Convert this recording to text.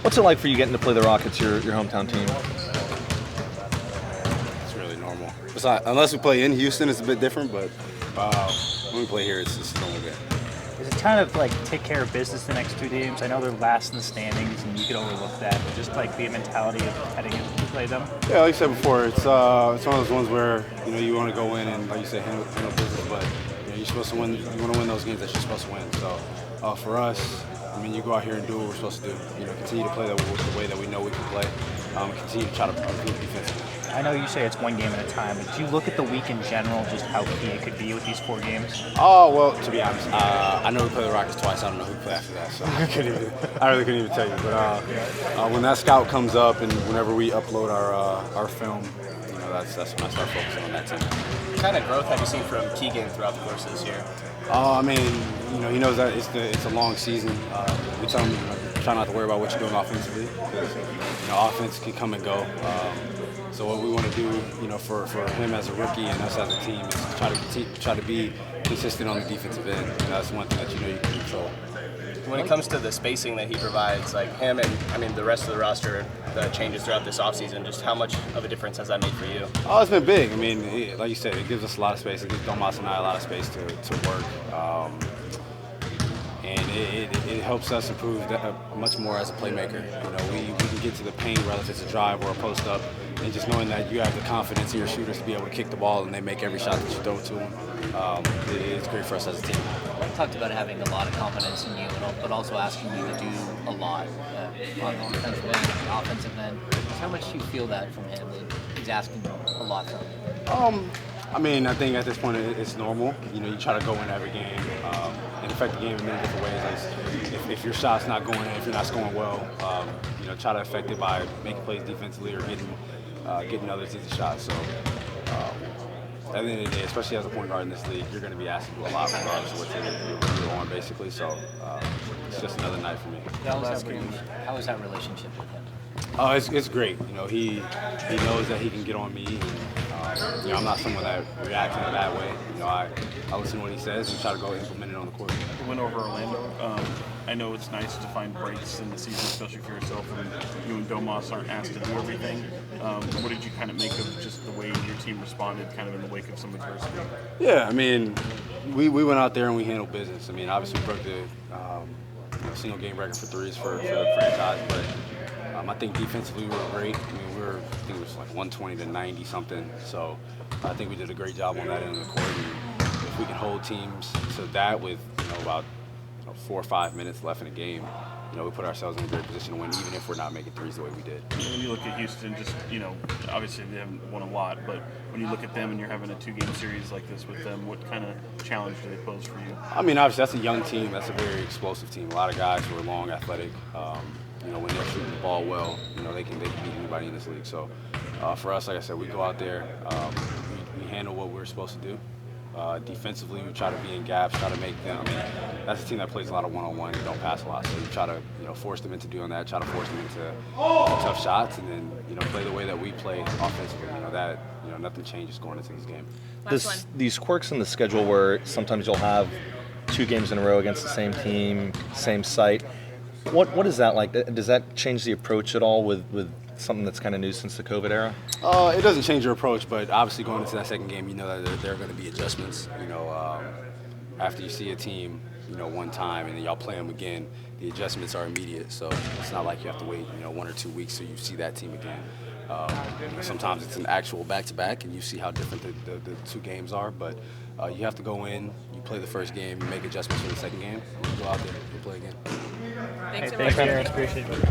What's it like for you getting to play the Rockets, your hometown team? It's really normal. Unless we play in Houston, it's a bit different, but when we play here, it's just normal game. Is it kind of like take care of business the next 2 games? I know they're last in the standings, and you could overlook that, but just like the mentality of heading in to play them. Yeah, like I said before, it's one of those ones where you want to go in and, like you said, handle business, but you're supposed to win. You want to win those games that you're supposed to win. So for us, you go out here and do what we're supposed to do. Continue to play the way that we know we can play. Continue to try to improve defensively. I know you say it's 1 game at a time, but do you look at the week in general, just how key it could be with these 4 games? Oh, well, to be honest, I know we play the Rockets twice. I don't know who we play after that, so I really couldn't even tell you. But when that scout comes up and whenever we upload our film, that's when I start focusing on that team. What kind of growth have you seen from Keegan throughout the course of this year? He knows that it's a long season. We tell him, try not to worry about what you're doing offensively, because offense can come and go. So what we want to do, for him as a rookie and us as a team is try to be consistent on the defensive end. That's one thing that you can control. When it comes to the spacing that he provides, like him and the rest of the roster, the changes throughout this offseason, just how much of a difference has that made for you? Oh, it's been big. Like you said, it gives us a lot of space. It gives Domas and I a lot of space to work. And it helps us improve much more as a playmaker. We can get to the paint, whether it's a drive or a post up, and just knowing that you have the confidence in your shooters to be able to kick the ball and they make every shot that you throw to them, it's great for us as a team. You talked about having a lot of confidence in you, but also asking you to do a lot on the defensive end, the offensive end. How much do you feel that from him? That he's asking a lot from you? I think at this point it's normal. You try to go in every game and affect the game in many different ways. Like if your shot's not going in, if you're not scoring well, try to affect it by making plays defensively or getting others easy shots. So at the end of the day, especially as a point guard in this league, you're going to be asked to do a lot regardless of what team you're on, basically. So it's just another night for me. How is that relationship with him? It's great. He knows that he can get on me. And, I'm not someone that reacts in a bad way. I listen to what he says and try to go implement it on the court. The win over Orlando. I know it's nice to find breaks in the season, especially for yourself, and you and Domas aren't asked to do everything. What did you kind of make of just the way your team responded kind of in the wake of some adversity? Yeah, we went out there and we handled business. Obviously we broke the single game record for threes for the franchise, but I think defensively we were great. I think it was like 120 to 90 something. So I think we did a great job on that end of the court. And if we can hold teams to that with about 4 or 5 minutes left in the game, we put ourselves in a great position to win, even if we're not making threes the way we did. When you look at Houston, just obviously they haven't won a lot, but when you look at them and you're having a 2-game series like this with them, what kind of challenge do they pose for you? Obviously that's a young team. That's a very explosive team. A lot of guys who are long, athletic. When they're shooting the ball well, they can beat anybody in this league. So for us, like I said, we go out there, we handle what we're supposed to do. Defensively, we try to be in gaps, try to make them. That's a team that plays a lot of one-on-one and don't pass a lot. So you try to, force them into doing that. Try to force them into tough shots, and then play the way that we play offensively. Nothing changes going into these games. These quirks in the schedule where sometimes you'll have 2 games in a row against the same team, same site. What is that like? Does that change the approach at all with something that's kind of new since the COVID era? It doesn't change your approach, but obviously going into that second game, that there are going to be adjustments. After you see a team, one time and then y'all play them again, the adjustments are immediate. So it's not like you have to wait, 1 or 2 weeks till you see that team again. Sometimes it's an actual back-to-back, and you see how different the 2 games are. But you have to go in, you play the first game, you make adjustments for the second game, and you go out there and play again. Thanks, Aaron. Appreciate it.